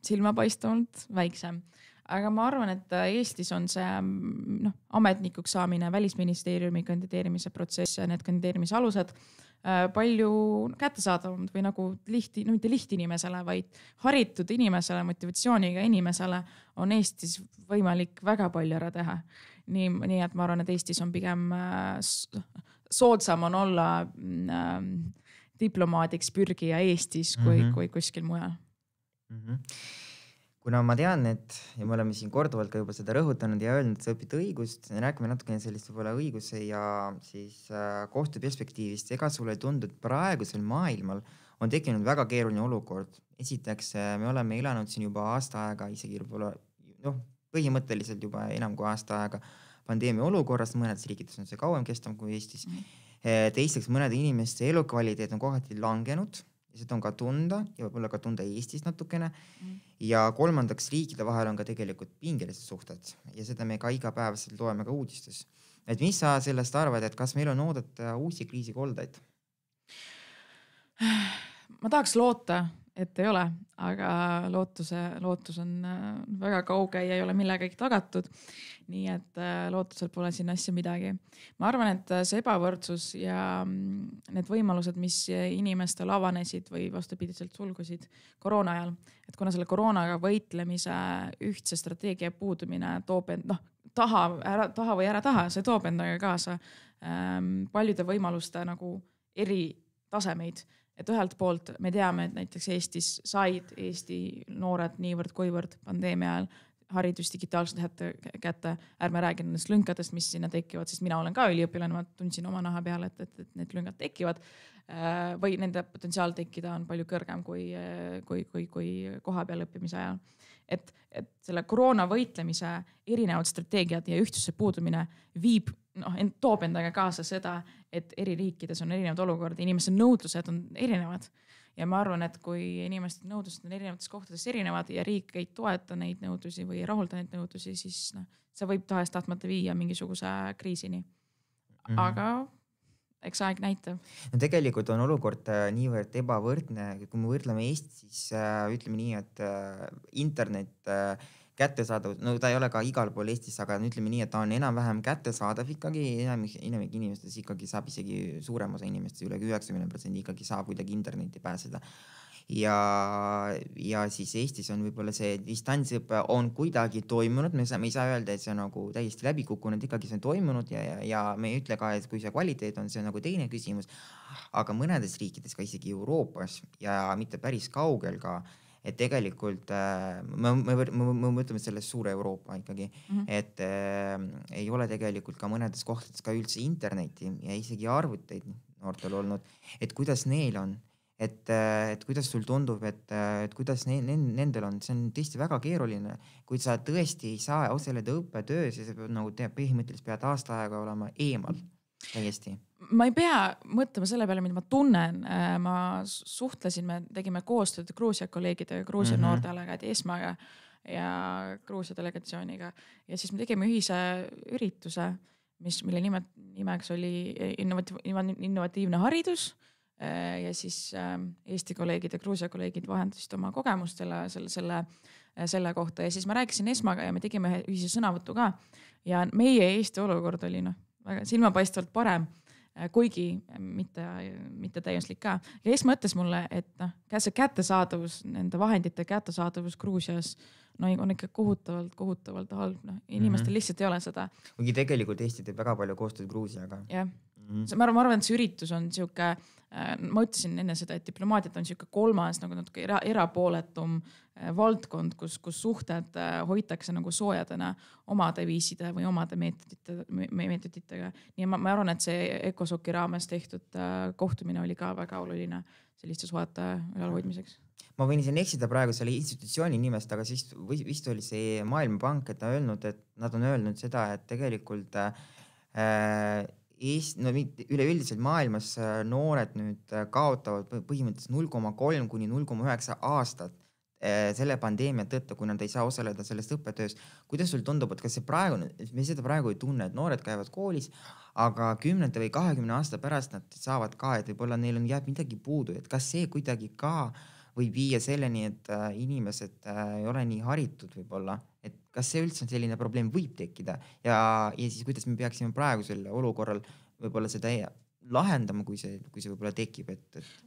silmapaistavalt väiksem. Aga ma arvan, et Eestis on see ametnikuks saamine, välisministeeriumi kandideerimise protsess ja need kandideerimise alused palju kättesaadavamad või nagu mitte lihtinimesele, vaid haritud inimesele, motivatsiooniga inimesele on Eestis võimalik väga palju ära teha. Nii et ma arvan, et Eestis on pigem soodsam on olla diplomaadiks pürgija Eestis kui kuskil mujal. Kuna ma tean, ja me oleme siin korduvalt ka juba seda rõhutanud ja öelnud, et sa õpid õigust, räägime natukene sellist võib-olla õiguse ja siis kohtu perspektiivist. Ega sulle ei tundu, et praegusel maailmal on tekkinud väga keeruline olukord. Esiteks, me oleme elanud siin juba aasta aega, isegi võib-olla põhimõtteliselt juba enam kui aasta aega pandeemia olukorras, mõnedes riikides on see kauem kestnud kui Eestis. Teiseks, mõnede inimeste elukvaliteet on kohati langenud ja seda on ka tunda ja võib-olla ka tunda Eestis natukene. Ja kolmandaks, riikide vahel on ka tegelikult pingelised suhted ja seda me ka igapäevaselt loeme ka uudistes. Et mis sa sellest arvad, et kas meil on oodata uusi kriisikoldaid? Ma tahaks loota, et ei ole, aga lootus on väga kauge ja ei ole millegagi tagatud. Nii et lootusel pole siin asja midagi. Ma arvan, et see ebavõrdsus ja need võimalused, mis inimestel avanesid või vastupidiselt sulgusid koroona ajal, et kuna selle koroonaga võitlemise ühtse strateegia puudumine toob taha või ära taha, see toob endaga kaasa paljude võimaluste nagu eri tasemeid. Et ühelt poolt me teame, et näiteks Eestis said Eesti noored niivõrd kuivõrd pandeemia ajal haridus digitaalselt kätte. Ärme räägi nendest lünkadest, mis sinna tekivad, sest mina olen ka üliõpilane, ma tundsin oma naha peale, et need lüngad tekivad või nende potentsiaal tekkida on palju kõrgem kui koha peal õppimise ajal. Et selle koroona võitlemise erinevad strateegiad ja ühtsuse puudumine toob endaga kaasa seda, et eri riikides on erinevad olukorrad, inimeste nõudlused on erinevad. Ja ma arvan, et kui inimeste nõudlused on erinevates kohtades erinevad ja riik ei toeta neid nõudlusi või ei rahulda neid nõudlusi, siis see võib tahes tahtmata viia mingisuguse kriisini. Aga eks aeg näitab. No tegelikult on olukord niivõrd ebavõrdne, kui me võrdleme Eestit, siis ütleme nii, et internet kättesaadav, ta ei ole ka igal pool Eestis, aga ütleme nii, et ta on enam-vähem kättesaadav ikkagi, enamik inimestes ikkagi saab isegi suurem osa inimestes, üle 90% ikkagi saab kuidagi internetti pääseda. Ja siis Eestis on võib-olla see distantsõppe on kuidagi toimunud, me ei saa öelda, et see on nagu täiesti läbi kukkunud, ikkagi see on toimunud ja me ei ütle ka, et kui see kvaliteet on, see on nagu teine küsimus, aga mõnedes riikides ka isegi Euroopas ja mitte päris kaugel ka, et tegelikult me mõtleme sellest suure Euroopa ikkagi, et ei ole tegelikult ka mõnedes kohtades ka üldse interneti ja isegi arvuteid noortel olnud, et kuidas neil on. Et kuidas sul tundub, et kuidas nendel on, see on tõesti väga keeruline, kui sa tõesti ei saa osaleda õppetöös ja sa nagu põhimõtteliselt pead aasta aega olema eemal täiesti. Ma ei pea mõtlema selle peale, mida ma tunnen. Ma suhtlesin, me tegime koostööd Gruusia kolleegidega, Gruusia noordealagaadi ESMAga ja Gruusia delegatsiooniga ja siis me tegime ühise ürituse, mille nimeks oli innovatiivne haridus. Ja siis Eesti kolleegid ja Gruusia kolleegid vahendasid oma kogemustele selle kohta ja siis ma rääkisin ESMAga ja me tegime ühise sõnavõttu ka ja meie Eesti olukord oli väga silmapaistvalt parem kuigi mitte täiuslik ka. Ja ees mõttes mulle, et see kättesaadavus, nende vahendite kättesaadavus Gruusias on ikka kohutavalt halb. Inimestel lihtsalt ei ole seda. Kuigi tegelikult Eesti teeb väga palju koostööd Gruusiaga. Jah. Ma arvan, et see üritus on siuke, ma ütlesin enne seda, et diplomaatiat on siuke kolmas nagu natuke erapooletum valdkond, kus suhted hoitakse nagu soojadena omade viiside või omade meetoditega. Nii ma arvan, et see ECOSOC-i raames tehtud kohtumine oli ka väga oluline selliste suhete ülalhoidmiseks. Ma võin siin eksida praegu selle institutsiooni nimest, aga siis vist oli see Maailmapank, et nad on öelnud seda, et tegelikult üleüldiselt maailmas noored nüüd kaotavad põhimõtteliselt 0,3 kuni 0,9 aastat selle pandeemia tõttu, kui nad ei saa osaleda sellest õppetöös. Kuidas sul tundub, et kas see praegu, me seda praegu ei tunne, et noored käivad koolis, aga 10 või 20 aasta pärast nad saavad ka, et võib-olla neil jääb midagi puudu, et kas see kuidagi ka võib viia selleni, et inimesed ei ole nii haritud võib-olla, et kas see üldse selline probleem võib tekkida ja siis kuidas me peaksime praegu selle olukorral võib-olla seda lahendama, kui see võib-olla tekib.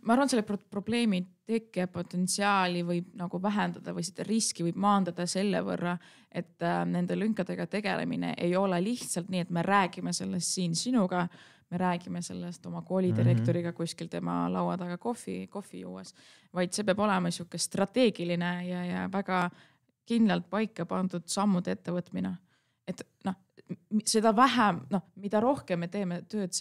Ma arvan, selle probleemi tekke potentsiaali võib nagu vähendada või seda riski võib maandada selle võrra, et nende lünkadega tegelemine ei ole lihtsalt nii, et me räägime sellest siin sinuga, me räägime sellest oma koolidirektoriga kuskil tema laua taga kohvi juues, vaid see peab olema siuke strateegiline ja väga kindlalt paika pandud sammude ettevõtmine. Et seda vähem, mida rohkem me teeme tööd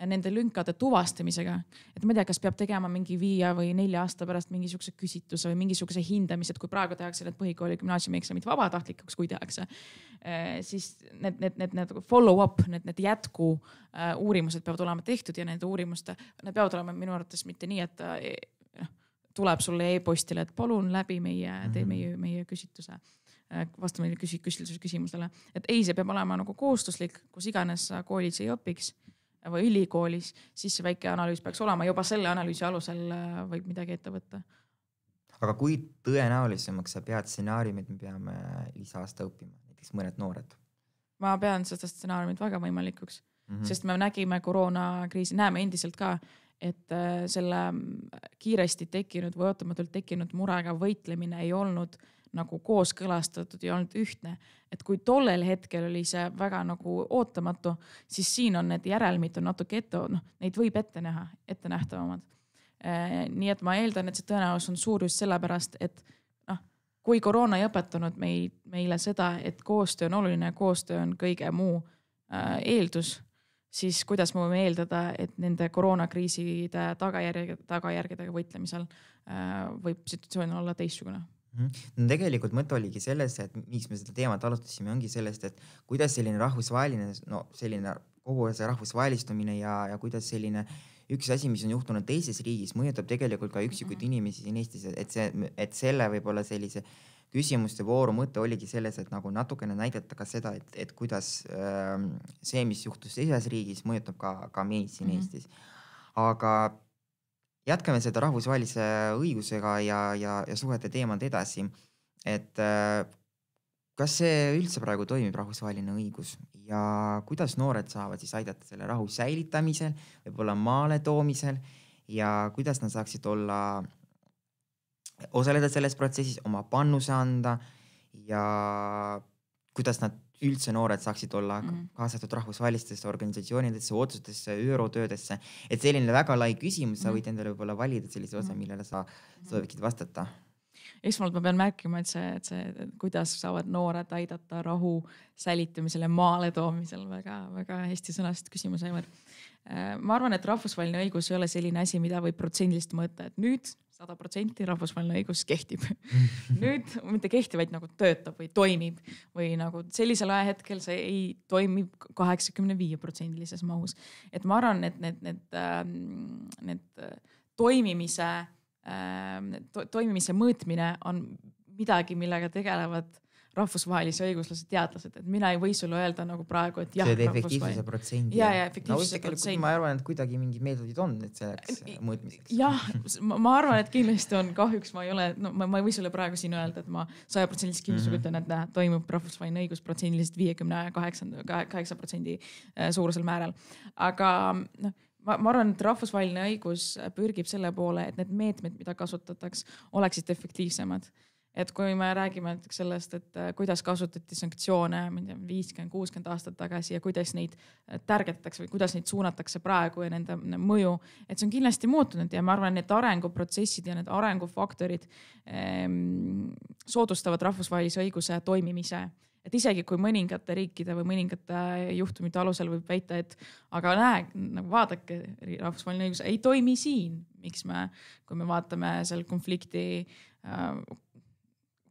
nende lünkade tuvastamisega, et ma ei tea, kas peab tegema mingi 5 või 4 aasta pärast mingisuguse küsitluse või mingisuguse hindamise, et kui praegu tehakse need põhikooli gümnaasiumi eksamid vabatahtlikuks, kui tehakse, siis need follow-up, need jätku uurimused peavad olema tehtud ja need uurimuste, need peavad olema minu arvates mitte nii, et tuleb sulle e-postile, et palun läbi meie küsitluse, vastame küsimusele. Et ei, see peab olema nagu kohustuslik, kus iganes koolis ei õpiks või ülikoolis, siis see väike analüüs peaks olema. Juba selle analüüsi alusel võib midagi ette võtta. Aga kui tõenäolisemaks sa pead stsenaariumid, me peame lisaaasta õppima, näiteks mõned noored? Ma pean seda stsenaariumid väga võimalikuks, sest me nägime koroonakriisi, näeme endiselt ka, et selle kiiresti tekkinud või ootamatult tekkinud murega võitlemine ei olnud nagu kooskõlastatud ja olnud ühtne. Et kui tollel hetkel oli see väga nagu ootamatu, siis siin on need järelmid on natuke neid võib ette nähtavamad. Nii et ma eeldan, et see tõenäosus on suur just sellepärast, et kui koroona ei õpetanud meile seda, et koostöö on oluline, koostöö on kõige muu eeldus, siis kuidas me võime eeldada, et nende koroonakriiside tagajärgedega võitlemisel võib situatsioon olla teistsugune. No tegelikult mõte oligi sellest, et miks me seda teemat alustasime, ongi sellest, et kuidas selline rahvusvaheline, selline kogu see rahvusvahelistumine ja kuidas selline üks asi, mis on juhtunud teises riigis, mõjutab tegelikult ka üksikuid inimesi siin Eestis, et selle võib-olla sellise küsimuste vooru mõte oligi selles, et nagu natukene näidata ka seda, et kuidas see, mis juhtus teises riigis, mõjutab ka meid siin Eestis. Aga jätkame seda rahvusvahelise õigusega ja suhete teemad edasi. Et kas see üldse praegu toimib rahvusvaheline õigus ja kuidas noored saavad siis aidata selle rahu säilitamisel, võib-olla maale toomisel ja kuidas nad saaksid osaleda selles protsessis, oma pannuse anda ja kuidas nad üldse noored saaksid olla kaasatud rahvusvahelistesse organisatsioonidesse, otsustesse, ÜRO töödesse. Et selline väga lai küsimus, sa võid endale võib-olla valida sellise osa, millele sa sooviksid vastata. Esmalt ma pean märkima, et see kuidas saavad noored aidata rahu säilitamisele maale toomisel väga, väga hästi sõnast küsimus, Aivar. Ma arvan, et rahvusvaheline õigus ei ole selline asi, mida võib protsendilist mõõta, et nüüd 100% rahvusvaheline õigus kehtib. Nüüd mitte kehtib, vaid nagu töötab või toimib või nagu sellisel ajahetkel see ei toimib 85% mahus. Et ma arvan, et need toimimise mõõtmine on midagi, millega tegelevad rahvusvahelise õiguslase teadlased, et mina ei või sulle öelda nagu praegu, et jah. See efektiivsuse protsendi. Ja efektiivsuse protsendi. Ma arvan, et kuidagi mingid meetodid on, et selleks mõõtmiseks. Jah, ma arvan, et kindlasti on, kahjuks ma ei ole, no ma ei või sulle praegu siin öelda, et ma 100% kindlasti ütlen, et toimub rahvusvaheline õigus protsendiliselt 58% suurusel määral. Aga ma arvan, et rahvusvaheline õigus pürgib selle poole, et need meetmed, mida kasutatakse, oleksid efektiivsemad. Et kui me räägime sellest, et kuidas kasutati sanktsioone 50-60 aastat tagasi ja kuidas neid tärgetatakse või kuidas neid suunatakse praegu ja nende mõju, et see on kindlasti muutunud ja ma arvan, need arenguprotsessid ja need arengufaktorid soodustavad rahvusvahelise õiguse toimimise. Et isegi kui mõningate riikide või mõningate juhtumite alusel võib väita, et aga vaadake, rahvusvaheline õigus ei toimi siin. Miks kui me vaatame seal konflikti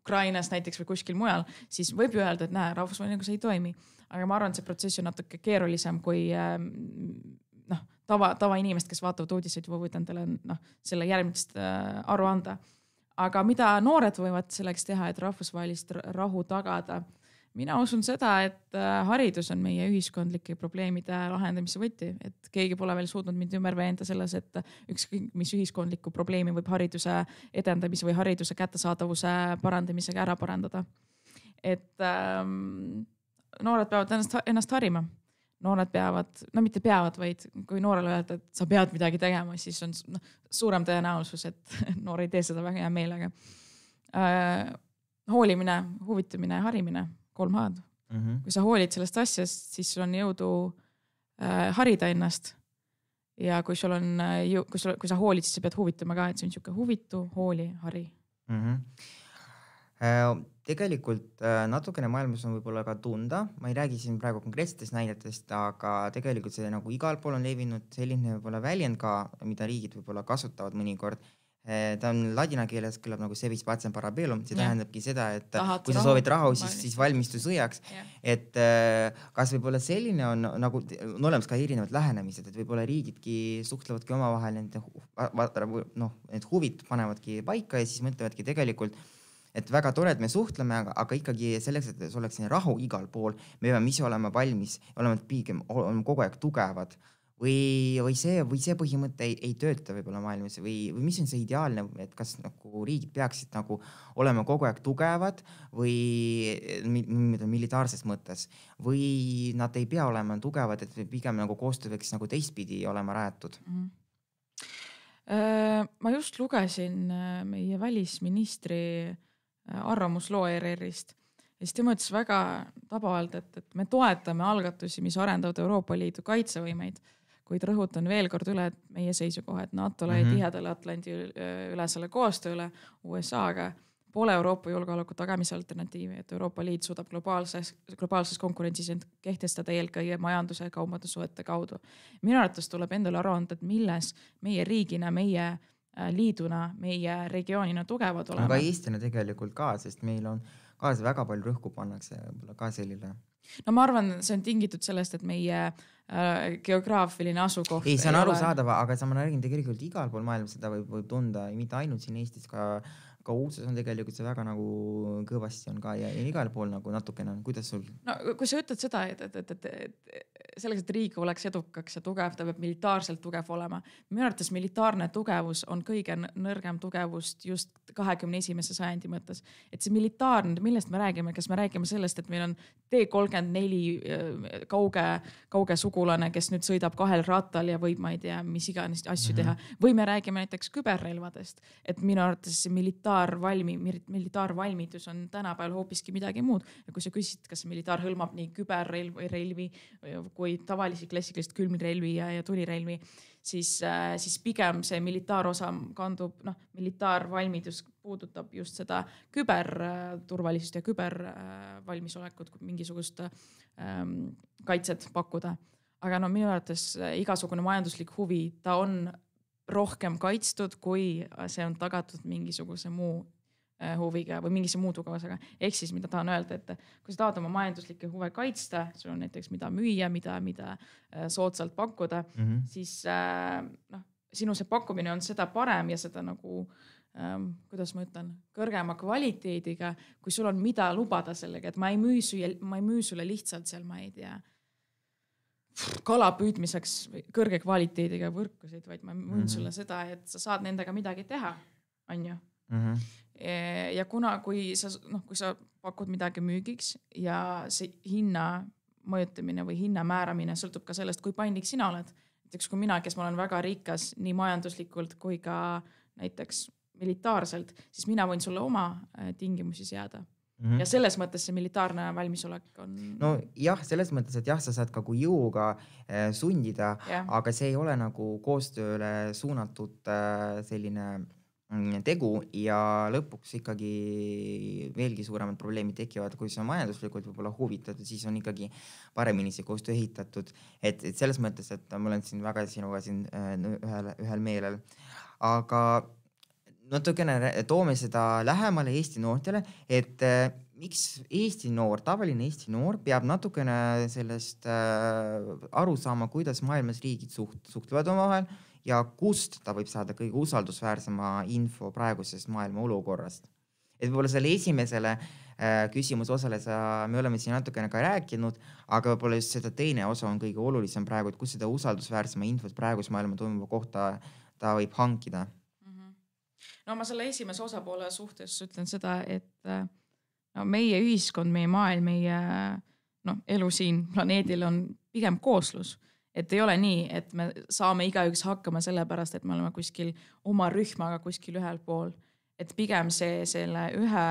Ukrainas näiteks või kuskil mujal, siis võib ju öelda, et rahvusvaheline õigus ei toimi. Aga ma arvan, et see protsess on natuke keerulisem kui tava inimest, kes vaatavad uudiseid, võivad endale selle järgmist aru anda. Aga mida noored võivad selleks teha, et rahvusvahelist rahu tagada? Mina usun seda, et haridus on meie ühiskondlike probleemide lahendamise võti, et keegi pole veel suutnud mind ümber veenda selles, et ükskõik mis ühiskondlikku probleemi võib hariduse edendamise või hariduse kättesaadavuse parandamisega ära parandada. Et noored peavad ennast harima. Noored peavad, mitte peavad, vaid kui noorele öelda, et sa pead midagi tegema, siis on suurem tõenäosus, et noor ei tee seda väga hea meelega. Hoolimine, huvitumine, harimine. 3 H-d. Kui sa hoolid sellest asjast, siis sul on jõudu harida ennast. Ja kui sa hoolid, siis sa pead huvitama ka, et see on niisugune huvitu, hooli, hari. Tegelikult natukene maailmas on võib-olla ka tunda. Ma ei räägi siin praegu konkreetsetest näidetest, aga tegelikult see nagu igal pool on levinud selline võib-olla väljend ka, mida riigid võib-olla kasutavad mõnikord. Ta on ladina keeles kõlab nagu sevis pacem para bellum, see tähendabki seda, et kui sa soovid rahu, siis valmistu sõjaks. Et kas võib-olla selline on nagu olemas ka erinevad lähenemised, et võib-olla riigidki suhtlevadki omavahel need huvid panevadki paika ja siis mõtlevadki tegelikult, et väga tore, et me suhtleme, aga ikkagi selleks, et oleks rahu igal pool, me peame ise olema valmis, olema kogu aeg tugevad. Või see põhimõte ei tööta võib-olla maailmas või mis on see ideaalne, et kas nagu riigid peaksid nagu olema kogu aeg tugevad või militaarses mõttes või nad ei pea olema tugevad, et pigem nagu koostöö võiks nagu teistpidi olema rajatud? Ma just lugesin meie välisministri arvamusloo ERR-ist ja siis ta mõtles väga tabavalt, et me toetame algatusi, mis arendavad Euroopa Liidu kaitsevõimeid, kuid rõhutan veel kord üle, et meie seisukohad NATO-le ja tihedale Atlandi ülesele koostööle USA-ga pole Euroopa julgeoleku tagamise alternatiivi, et Euroopa Liit suudab globaalses konkurentsis kehtestada eelkõige majanduse ja kaubandussuhete kaudu. Minu arvates tuleb endale aru anda, et milles meie riigina, meie liiduna, meie regioonina tugevad olema. Aga Eestina tegelikult ka, sest meil on ka väga palju rõhku pannakse ka sellile. No ma arvan, see on tingitud sellest, et meie geograafiline asukoht. Ei, see on arusaadava, aga ma räägin tegelikult igal pool maailmas seda võib tunda, mitte ainult siin Eestis, ka USA on tegelikult see väga nagu kõvasti on ka ja igal pool nagu natukene on. Kuidas sul? No kui sa ütled seda, et selleks, et riik oleks edukaks ja tugev, ta peab militaarselt tugev olema. Minu arvates militaarne tugevus on kõige nõrgem tugevust just 21. sajandi mõttes. Et see militaarne, millest me räägime? Kas me räägime sellest, et meil on T-34 kauge sugulane, kes nüüd sõidab 2 rattal ja võib, ma ei tea, mis iganes asju teha. Või me räägime näiteks küberrelvadest. Et minu arvates militaarvalmidus on tänapäeval hoopiski midagi muud. Ja kui sa küsid, kas militaar hõlmab nii küberrelvi kui tavalisi klassikalist külmrelvi ja tulirelvi, siis pigem see militaarosa kandub, militaarvalmidus puudutab just seda küberturvalisust ja kübervalmisolekut, mingisugust kaitset pakkuda. Aga minu arvates igasugune majanduslik huvi, ta on rohkem kaitstud, kui see on tagatud mingisuguse muu huviga või mingise muu tugevusega. Ehk siis, mida tahan öelda, et kui sa tahad oma majanduslikke huve kaitsta, sul on näiteks mida müüa, mida soodsalt pakkuda, siis sinu see pakkumine on seda parem ja seda nagu kuidas ma ütlen, kõrgema kvaliteediga, kui sul on mida lubada sellega, et ma ei müü sulle lihtsalt seal, ma ei tea, kala püüdmiseks kõrge kvaliteediga võrkusid, vaid ma müün sulle seda, et sa saad nendega midagi teha, on ju. Ja kui sa pakud midagi müügiks ja see hinna mõjutamine või hinna määramine sõltub ka sellest, kui paindlik sina oled. Näiteks kui mina, kes ma olen väga rikas nii majanduslikult kui ka näiteks militaarselt, siis mina võin sulle oma tingimusi seada. Ja selles mõttes see militaarne valmisolek on... No jah, selles mõttes, et jah, sa saad ka kui jõuga sundida, aga see ei ole nagu koostööle suunatud selline tegu ja lõpuks ikkagi veelgi suuremad probleemid tekivad, kui sa majanduslikult võib-olla huvitatud, siis on ikkagi paremini see koostöö ehitatud. Et selles mõttes, et ma olen siin väga sinuga siin ühel meelel. Aga natukene toome seda lähemale Eesti noortele, et miks Eesti noor, tavaline Eesti noor peab natukene sellest aru saama, kuidas maailmas riigid suhtlevad omavahel ja kust ta võib saada kõige usaldusväärsema info praegusest maailma olukorrast. Et võib-olla selle esimesele küsimuse osale me oleme siin natukene ka rääkinud, aga võib-olla just seda teine osa on kõige olulisem praegu, et kus seda usaldusväärsema infot praegust maailma toimuva kohta ta võib hankida. No ma selle esimese osapoole suhtes ütlen seda, et meie ühiskond, meie maailm, meie elu siin planeedil on pigem kooslus. Et ei ole nii, et me saame igaüks hakkama selle pärast, et me oleme kuskil oma rühmaga kuskil ühel pool. Et pigem selle ühe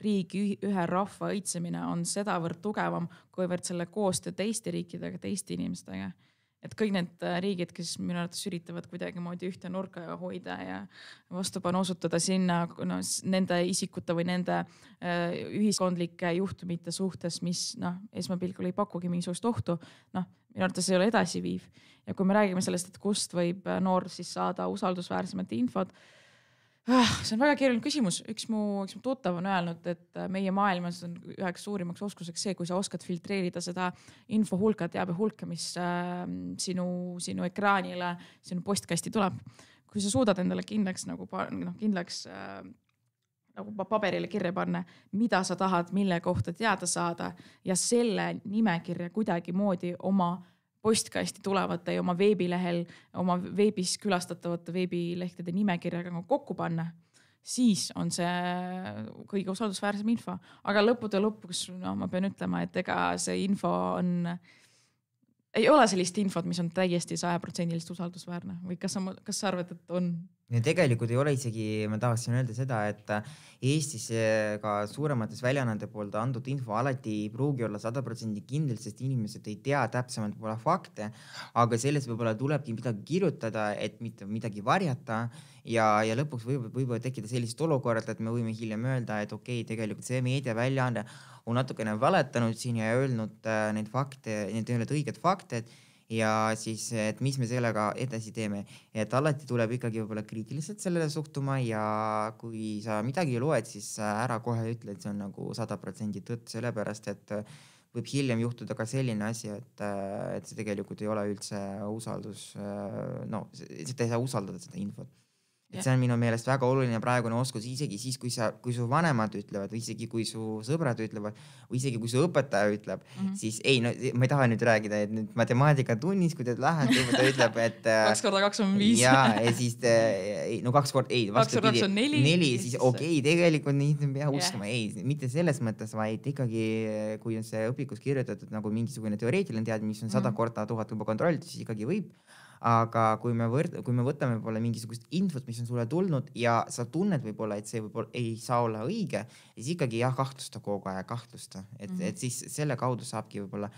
riigi, ühe rahva õitsemine on sedavõrd tugevam, kuivõrd selle koostöö teiste riikidega, teiste inimestega. Et kõik need riigid, kes minu arvates üritavad kuidagi moodi ühte nurka hoida ja vastupanu osutada sinna nende isikute või nende ühiskondlike juhtumite suhtes, mis esmapilgul ei pakugi mingisugust ohtu, minu arvates ei ole edasiviiv. Ja kui me räägime sellest, et kust võib noor siis saada usaldusväärsemat infot, see on väga keeruline küsimus. Üks mu tuttav on öelnud, et meie maailmas on üheks suurimaks oskuseks see, kui sa oskad filtreerida seda info hulka, teabe hulka, mis sinu ekraanile, sinu postkasti tuleb. Kui sa suudad endale kindlaks nagu paberile kirja panna, mida sa tahad, mille kohta teada saada ja selle nimekirja kuidagi moodi oma postkasti tulevate ja oma veebilehel, oma veebis külastatavate veebilehtede nimekirjaga kokku panna, siis on see kõige usaldusväärsem info. Aga lõppude lõpuks ma pean ütlema, et ega see info ei ole sellist infot, mis on täiesti 100% usaldusväärne. Või kas sa arvad, et on? Ja tegelikult ei ole isegi, ma tahaksin öelda seda, et Eestis ka suuremates väljaannete poolt antud info alati ei pruugi olla 100% kindel, sest inimesed ei tea täpsemalt võib-olla fakte, aga selles võib-olla tulebki midagi kirjutada, et mitte midagi varjata ja lõpuks võib tekkida sellist olukorda, et me võime hiljem öelda, et okei, tegelikult see meediaväljaanne on natukene valetanud siin ja öelnud neid fakte, need ei ole õiged faktid ja siis, et mis me sellega edasi teeme. Et alati tuleb ikkagi võib-olla kriitiliselt sellele suhtuma ja kui sa midagi loed, siis ära kohe ütle, et see on nagu 100% tõtt, sellepärast, et võib hiljem juhtuda ka selline asi, et see tegelikult ei ole üldse usaldus, seda ei saa usaldada seda infot. Et see on minu meelest väga oluline praegune oskus, isegi siis, kui su vanemad ütlevad, või isegi kui su sõbrad ütlevad, või isegi kui su õpetaja ütleb, siis ma ei taha nüüd räägida, et nüüd matemaatikatunnis, kui te lähed, õpetaja ütleb, et 2x2 on 5. Ja siis 2x2 on 4, siis okei, tegelikult nii ei pea uskuma. Ei, mitte selles mõttes, vaid ikkagi, kui on see õpikus kirjutatud nagu mingisugune teoreetiline teadmine, mis on 100 korda 1000 juba kontrollitud, siis ikkagi võib. Aga kui me võtame võib-olla mingisugust infot, mis on sulle tulnud ja sa tunned võib-olla, et see võib-olla ei saa olla õige, siis ikkagi kahtlusta kogu aeg, kahtlusta. Et siis selle kaudu saabki võib-olla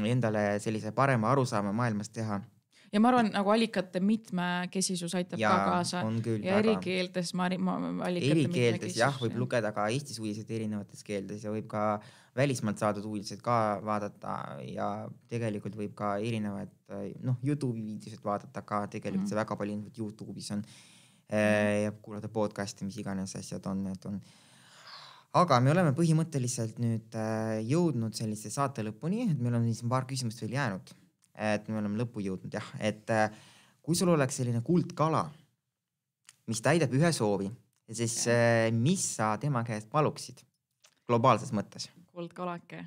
endale sellise parema arusaama maailmast teha. Ja ma arvan, nagu allikate mitmekesisus aitab ka kaasa. Ja erikeeltes erikeeltes võib lugeda ka Eestis uudiseid erinevates keeltes ja võib ka välismaalt saadud uudiseid ka vaadata ja tegelikult võib ka erinevad YouTube'i viidiosed vaadata ka, tegelikult see väga palju infot YouTube'is on ja kuulata podcasti, mis iganes asjad on. Aga me oleme põhimõtteliselt nüüd jõudnud sellise saate lõpuni, et meil on paar küsimust veel jäänud. Et me oleme lõppu jõudnud, jah. Et kui sul oleks selline kuldkala, mis täidab ühe soovi ja siis mis sa tema käest paluksid globaalses mõttes? Kuldkalake.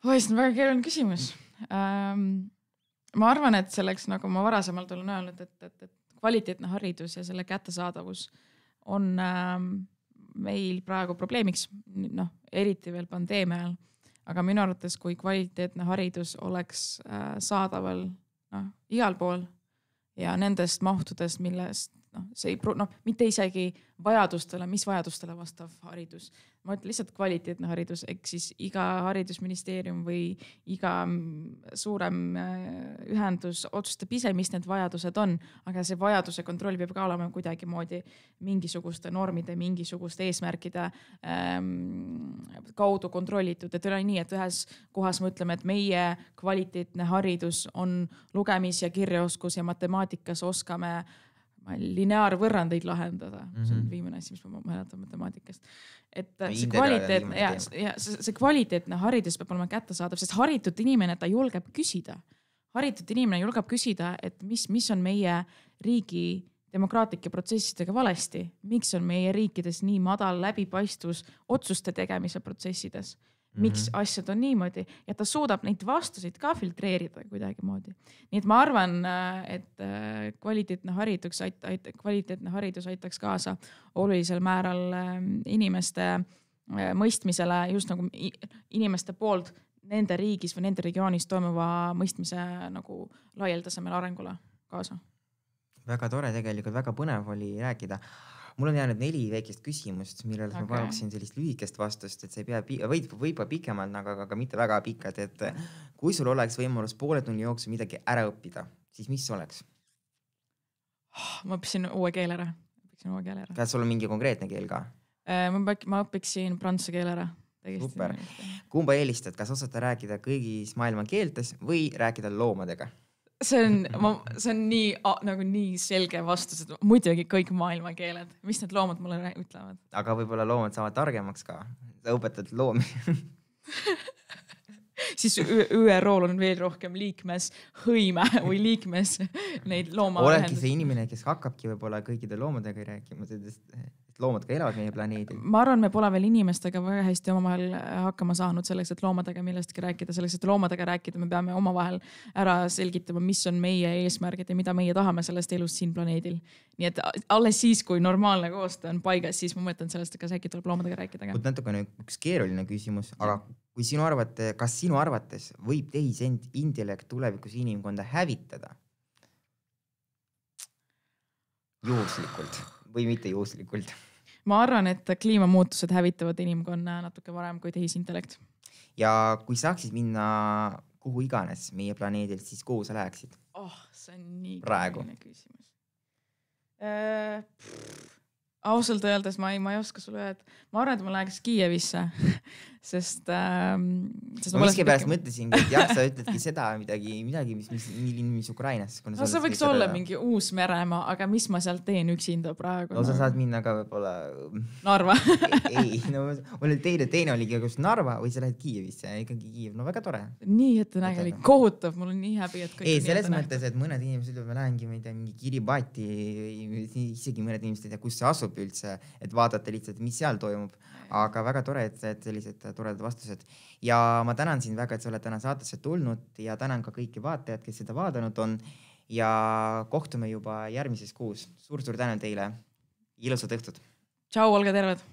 See on väga keeruline küsimus. Ma arvan, et selleks, nagu ma varasemalt olen öelnud, et kvaliteetne haridus ja selle kättesaadavus on meil praegu probleemiks, eriti veel pandeemia ajal. Aga minu arvates, kui kvaliteetne haridus oleks saadaval igal pool ja nendest mahtudest, millest see ei mitte isegi vajadustele, mis vajadustele vastav haridus. Ma ütlen lihtsalt kvaliteetne haridus, ehk siis iga haridusministeerium või iga suurem ühendus otsustab ise, mis need vajadused on, aga see vajaduse kontroll peab ka olema kuidagi moodi mingisuguste normide, mingisuguste eesmärkide kaudu kontrollitud. Et ei ole nii, et ühes kohas me ütleme, et meie kvaliteetne haridus on lugemis- ja kirjaoskus ja matemaatikas oskame lineaarvõrrandeid lahendada. See on viimane asi, mis ma mäletan matemaatikast. Et see kvaliteetne haridus peab olema kättesaadav, sest haritud inimene, ta julgeb küsida. Haritud inimene julgeb küsida, et mis on meie riigi demokraatlike protsessidega valesti. Miks on meie riikides nii madal läbipaistvus otsuste tegemise protsessides? Miks asjad on niimoodi ja ta suudab neid vastuseid ka filtreerida kuidagi moodi. Nii et ma arvan, et kvaliteetne haridus aitaks kaasa olulisel määral inimeste mõistmisele, just nagu inimeste poolt nende riigis või nende regioonis toimuva mõistmise nagu laialdasemel arengule kaasa. Väga tore tegelikult, väga põnev oli rääkida. Mul on jäänud 4 väikest küsimust, millele ma paluksin sellist lühikest vastust, et see võib pikemalt, aga mitte väga pikad, et kui sul oleks võimalus poole tunni jooksul midagi ära õppida, siis mis oleks? Ma õppisin uue keele ära. Kas sul on mingi konkreetne keel ka? Ma õpiksin prantsuse keele ära. Super. Kumba eelistad, kas osata rääkida kõigis maailma keeltes või rääkida loomadega? See on nii selge vastus, et muidugi kõik maailma keeled. Mis need loomad mulle ütlevad? Aga võib-olla loomad saavad targemaks ka. Sa õpetad loomi. Siis ÜRO-l on veel rohkem liikmeshõime või liikmes neid looma. Oledki see inimene, kes hakkabki võib-olla kõikide loomadega rääkima, sest loomad ka elavad meie planeedil. Ma arvan, me pole veel inimestega väga hästi omavahel hakkama saanud selleks, et loomadega millestki rääkida. Selleks, et loomadega rääkida, me peame omavahel ära selgitama, mis on meie eesmärgid ja mida meie tahame sellest elust siin planeedil. Nii et alles siis, kui normaalne koostöö on paigas, siis ma mõtlen sellest, kas äkki tuleb loomadega rääkida. Natukene üks keeruline küsimus, aga kui kas sinu arvates võib tehisintellekt tulevikus inimkonda hävitada? Juhuslikult või mitte juhuslikult? Ma arvan, et kliimamuutused hävitavad inimkonna natuke varem kui tehisintellekt. Ja kui saaksid minna kuhu iganes meie planeedilt, siis kuhu sa läheksid? See on nii keeruline küsimus. Ausalt öeldes ma ei oska sulle öelda. Ma arvan, et ma läheks Kiievisse, sest ma miskipärast mõtlesingi, et jah, sa ütledki seda midagi, mis Ukrainas. See võiks olla mingi uus Meremaa, aga mis ma sealt teen üksinda praegu? Sa saad minna ka võib-olla Narva. Teine oligi kus Narva või sa lähed Kiievisse, ikkagi Kiiev, väga tore. Nii ettenägelik, kohutav, mul on nii häbi, et kõik selles mõttes, et mõned inimesed ütlevad, ma lähengi mingi Kiribati, isegi mõned inimesed ei tea, kus see asub üldse, et vaadata lihtsalt, mis seal toimub. Aga väga tore, et sellised toredad vastused. Ja ma tänan sind väga, et sa oled täna saatesse tulnud ja tänan ka kõiki vaatajad, kes seda vaadanud on. Ja kohtume juba järgmises kuus. Suur tänu teile. Ilusat õhtut. Tšau, olge terved.